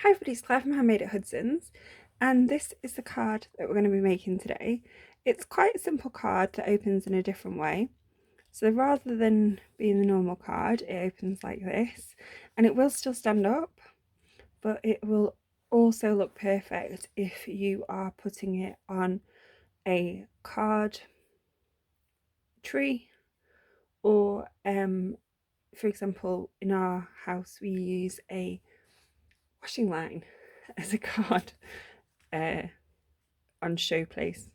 Hi everybody, it's Claire from Handmade at Hudson's, and this is the card that we're going to be making today. It's quite a simple card that opens in a different way. So rather than being the normal card, it opens like this, and it will still stand up, but it will also look perfect if you are putting it on a card tree, or for example, in our house we use a washing line as a card on showplace.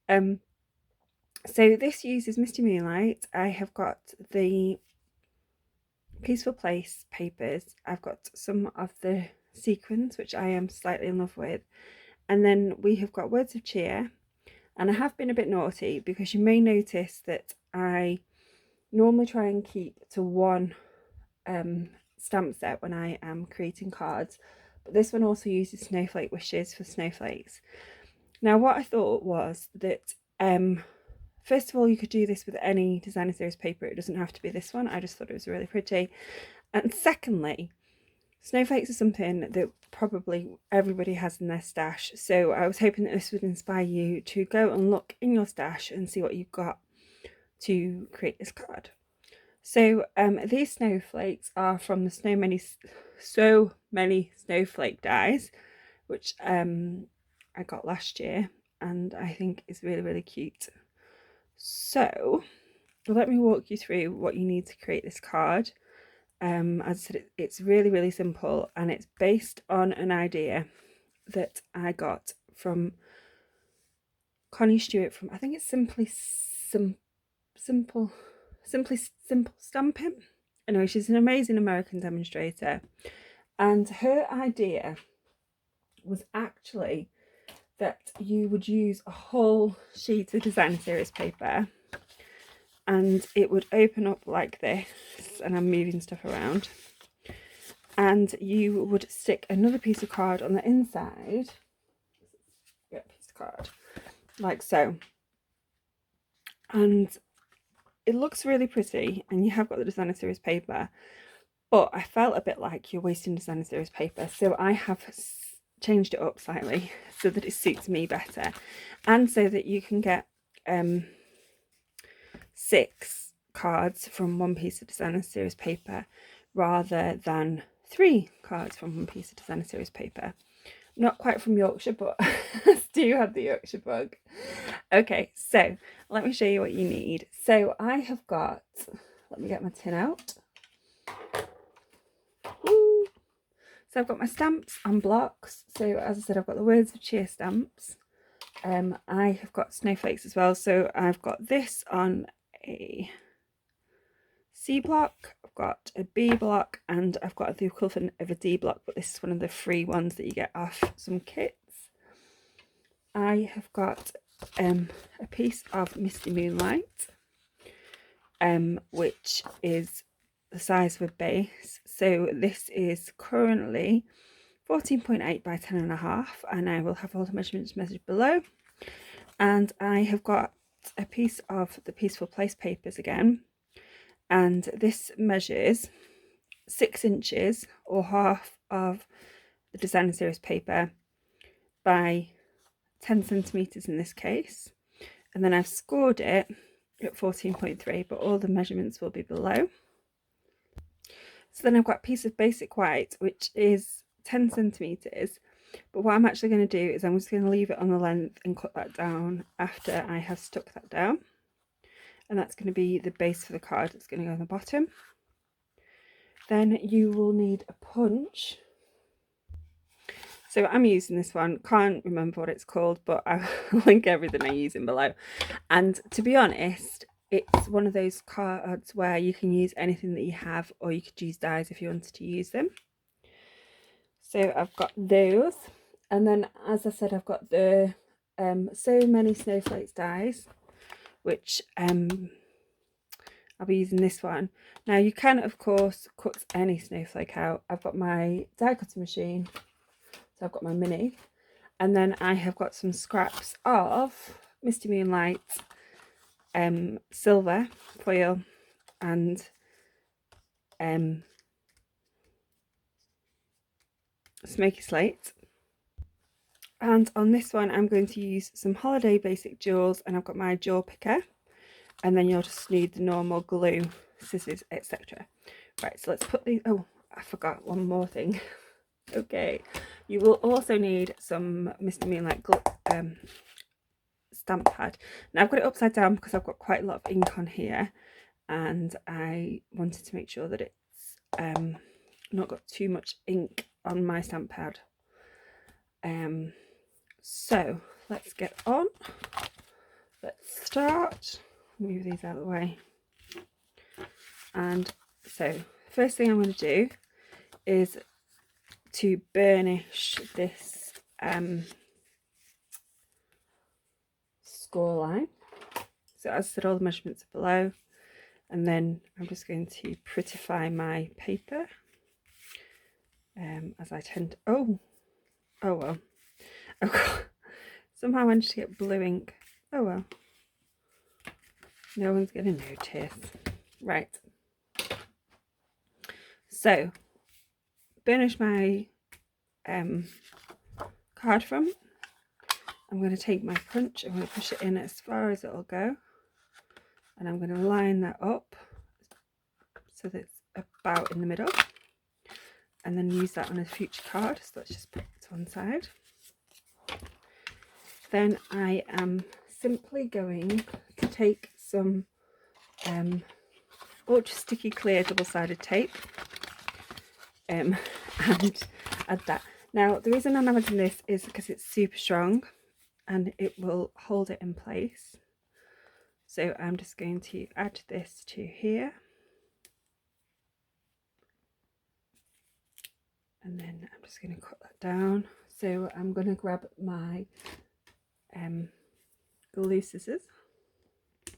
So this uses Misty Moonlight. I have got the Peaceful Place papers. I've got some of the sequins, which I am slightly in love with. And then we have got Words of Cheer. And I have been a bit naughty because you may notice that I normally try and keep to one stamp set when I am creating cards. But this one also uses Snowflake Wishes for snowflakes. Now what I thought was that first of all, you could do this with any designer series paper. It doesn't have to be this one. I just thought it was really pretty. And secondly, snowflakes are something that probably everybody has in their stash. So I was hoping that this would inspire you to go and look in your stash and see what you've got to create this card. So these snowflakes are from the So Many Snowflake dies, which I got last year, and I think is really, really cute. So let me walk you through what you need to create this card. As I said, it's really, really simple, and it's based on an idea that I got from Connie Stewart from, I think it's Simply Simple Stampin'. Anyway, she's an amazing American demonstrator, and her idea was actually that you would use a whole sheet of designer series paper, and it would open up like this, and I'm moving stuff around, and you would stick another piece of card on the inside, get a piece of card like so, and it looks really pretty, and you have got the designer series paper, but I felt a bit like you're wasting designer series paper, so I have changed it up slightly so that it suits me better, and so that you can get 6 cards from one piece of designer series paper rather than 3 cards from one piece of designer series paper. Not quite from Yorkshire, but I do have the Yorkshire bug. Okay, so let me show you what you need. So I have got, let me get my tin out. Woo. So I've got my stamps on blocks. So as I said, I've got the Words of Cheer stamps. I have got snowflakes as well. So I've got this on a C block, I've got a B block, and I've got the equivalent of a D block, but this is one of the free ones that you get off some kits. I have got a piece of Misty Moonlight, which is the size of a base. So this is currently 14.8 by 10.5, and I will have all the measurements measured below. And I have got a piece of the Peaceful Place papers again, and this measures 6 inches, or half of the designer series paper, by 10 centimeters in this case, and then I've scored it at 14.3, but all the measurements will be below. So then I've got a piece of basic white, which is 10 centimeters, but what I'm actually going to do is I'm just going to leave it on the length and cut that down after I have stuck that down, and that's going to be the base for the card that's going to go on the bottom. Then you will need a punch. So I'm using this one, can't remember what it's called, but I'll link everything I'm using below. And to be honest, it's one of those cards where you can use anything that you have, or you could use dies if you wanted to use them. So I've got those, and then as I said, I've got the So Many Snowflakes dies, which I'll be using this one. Now you can of course cut any snowflake out. I've got my die cutting machine, so I've got my mini, and then I have got some scraps of Misty Moonlight silver foil and smoky slate. And on this one I'm going to use some Holiday Basic jewels, and I've got my jewel picker, and then you'll just need the normal glue, scissors, etc. Right, so let's put these, oh, I forgot one more thing. Okay, you will also need some Mr. Moonlight stamp pad. Now I've got it upside down because I've got quite a lot of ink on here, and I wanted to make sure that it's not got too much ink on my stamp pad. So let's get on. Let's start. Move these out of the way. And so first thing I'm going to do is to burnish this score line. So as I said, all the measurements are below, and then I'm just going to prettify my paper, as I tend to, oh well, somehow I managed to get blue ink. Oh well, no one's gonna notice. Right, so burnish my card front. I'm going to take my punch, I'm going to push it in as far as it'll go, and I'm going to line that up so that it's about in the middle, and then use that on a future card. So let's just put it to one side. Then I am simply going to take some ultra sticky clear double-sided tape and add that. Now the reason I'm adding this is because it's super strong and it will hold it in place. So I'm just going to add this to here, and then I'm just going to cut that down. So I'm going to grab my glue scissors so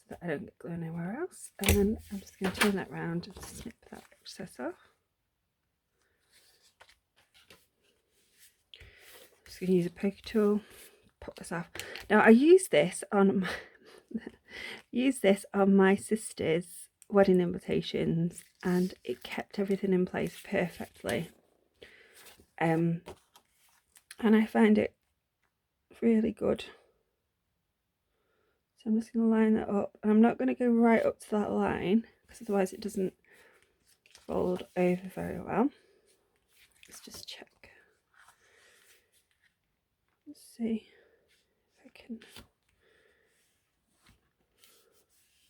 that I don't get glue anywhere else, and then I'm just going to turn that round and snip that excess off. I'm just going to use a poker tool, pop this off. Now I use this on my sister's wedding invitations, and it kept everything in place perfectly. And I find it really good. So I'm just going to line that up, and I'm not going to go right up to that line because otherwise it doesn't fold over very well. Let's just check. Let's see if I can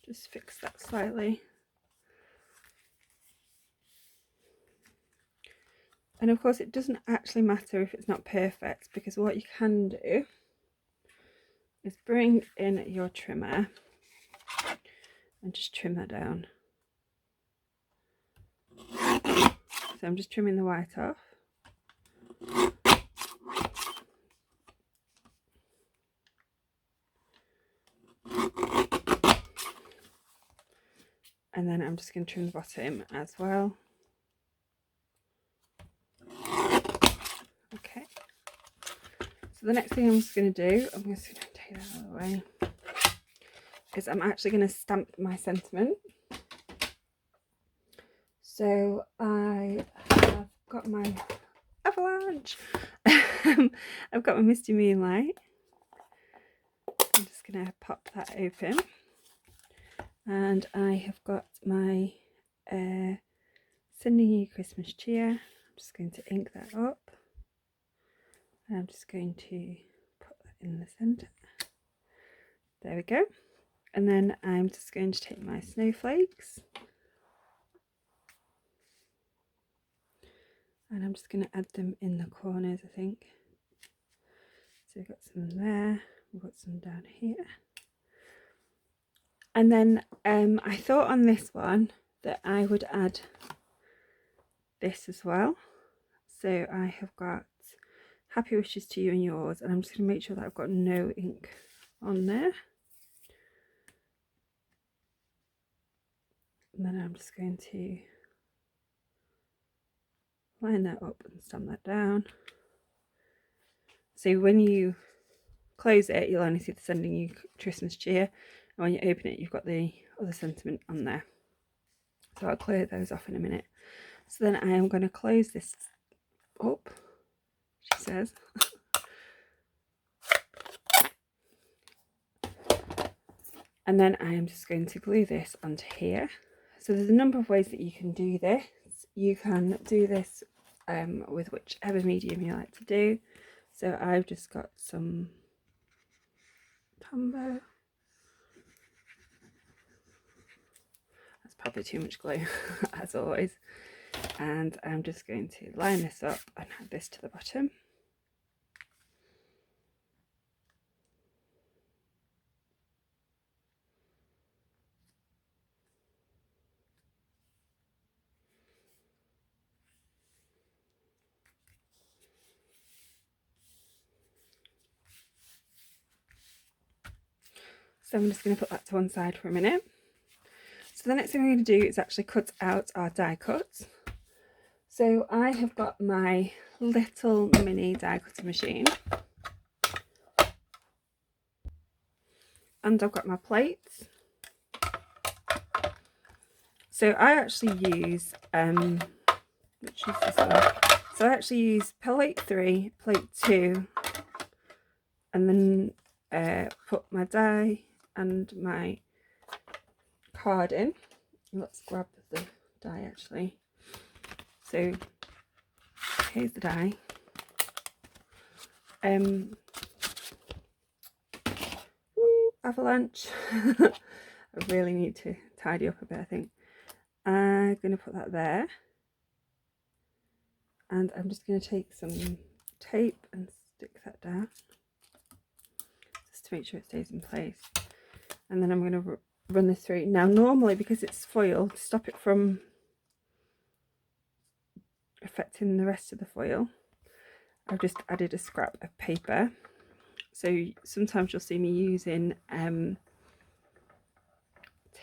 just fix that slightly. And of course it doesn't actually matter if it's not perfect, because what you can do is bring in your trimmer and just trim that down. So I'm just trimming the white off. And then I'm just going to trim the bottom as well. Okay. So the next thing I'm just going to do, I'm just going to take that out of the way, is I'm actually going to stamp my sentiment. So I have got my avalanche. I've got my Misty Moonlight. I'm just going to pop that open. And I have got my Sending You Christmas Cheer. I'm just going to ink that up. And I'm just going to put that in the centre. There we go. And then I'm just going to take my snowflakes. And I'm just going to add them in the corners, I think. So we've got some there, we've got some down here. And then I thought on this one that I would add this as well. So I have got Happy Wishes to You and Yours, and I'm just going to make sure that I've got no ink on there. And then I'm just going to line that up and stamp that down. So when you close it, you'll only see the Sending You Christmas Cheer, and when you open it, you've got the other sentiment on there. So I'll clear those off in a minute. So then I am going to close this up, she says. And then I am just going to glue this onto here. So there's a number of ways that you can do this. You can do this with whichever medium you like to do. So I've just got some Tombow. That's probably too much glue, as always. And I'm just going to line this up and add this to the bottom. So I'm just going to put that to one side for a minute. So the next thing I'm going to do is actually cut out our die cuts. So I have got my little mini die cutter machine. And I've got my plates. So I actually use, which is this one? So I actually use plate 3, plate 2, and then put my die and my card in. Let's grab the die actually. So here's the die. Avalanche. I really need to tidy up a bit, I think. I'm going to put that there. And I'm just going to take some tape and stick that down. Just to make sure it stays in place. And then I'm going to run this through. Now normally, because it's foil, to stop it from affecting the rest of the foil, I've just added a scrap of paper. So sometimes you'll see me using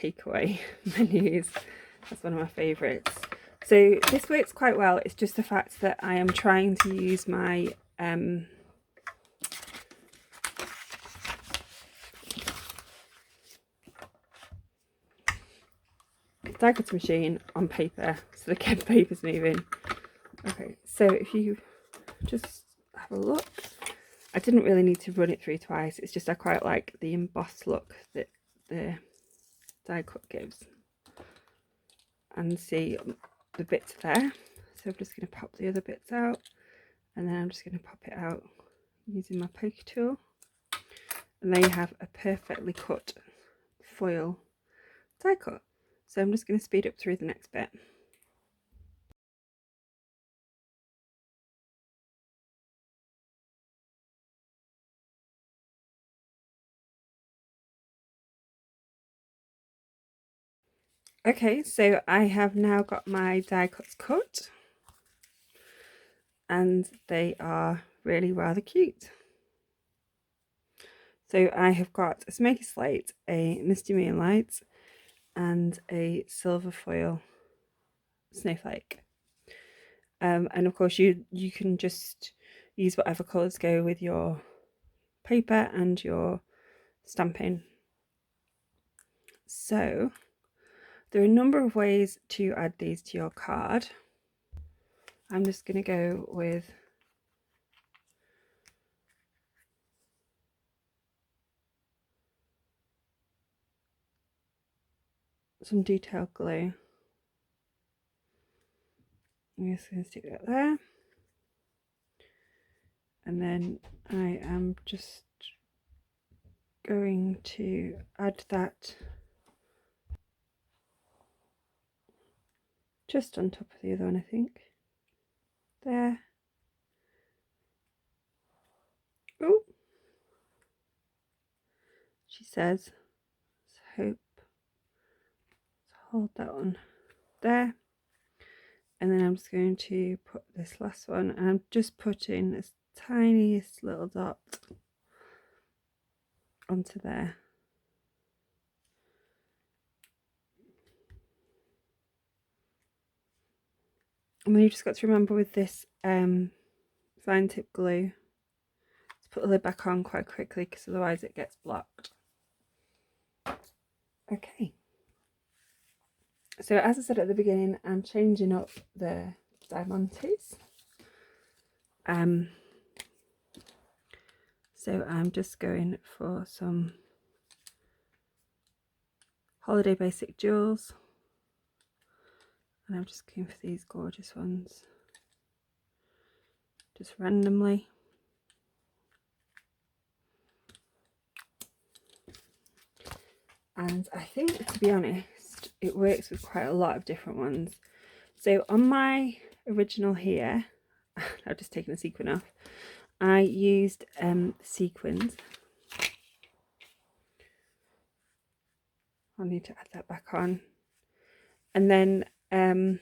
takeaway menus. That's one of my favourites. So this works quite well. It's just the fact that I am trying to use my die cutter machine on paper, so the paper's moving. Okay, so if you just have a look, I didn't really need to run it through twice. It's just I quite like the embossed look that the die cut gives. And see the bits there. So I'm just going to pop the other bits out, and then I'm just going to pop it out using my poker tool. And there you have a perfectly cut foil die cut. So I'm just going to speed up through the next bit. Okay, so I have now got my die cuts cut, and they are really rather cute. So I have got a smoky slate, a misty moonlight, and a silver foil snowflake. And of course you can just use whatever colours go with your paper and your stamping. So there are a number of ways to add these to your card. I'm just going to go with some detail glue. I'm just going to stick that there. And then I am just going to add that just on top of the other one, I think. There. Oh, she says, let's hope. Let's hold that one there. And then I'm just going to put this last one, and I'm just putting this tiniest little dot onto there. And then you've just got to remember with this fine tip glue to put the lid back on quite quickly, because otherwise it gets blocked. Okay. So as I said at the beginning, I'm changing up the diamantes. So I'm just going for some holiday basic jewels, and I'm just going for these gorgeous ones, just randomly. And I think, to be honest, it works with quite a lot of different ones. So on my original here, I've just taken a sequin off, I used sequins. I'll need to add that back on. And then on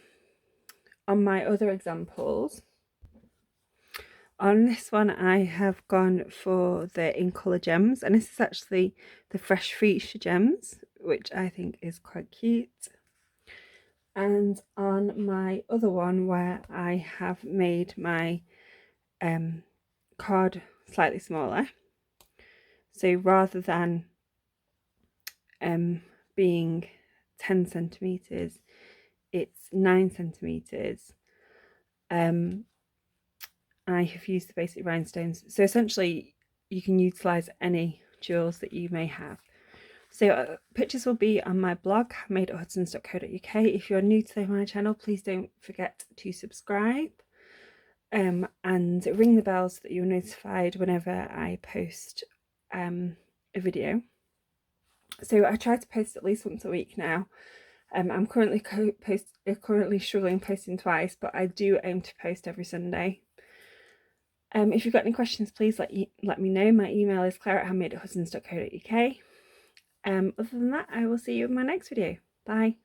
my other examples, on this one I have gone for the in colour gems, and this is actually the Fresh Freesia gems, which I think is quite cute. And on my other one, where I have made my card slightly smaller, so rather than being 10 centimeters, it's 9 centimeters. I have used the basic rhinestones, so essentially you can utilize any jewels that you may have. So pictures will be on my blog, handmade.hudsons.co.uk. If you're new to my channel, please don't forget to subscribe and ring the bell so that you're notified whenever I post a video. So I try to post at least once a week now. I'm currently struggling posting twice, but I do aim to post every Sunday. If you've got any questions, please let me know. My email is claire@handmade.hudsons.co.uk. Other than that, I will see you in my next video. Bye.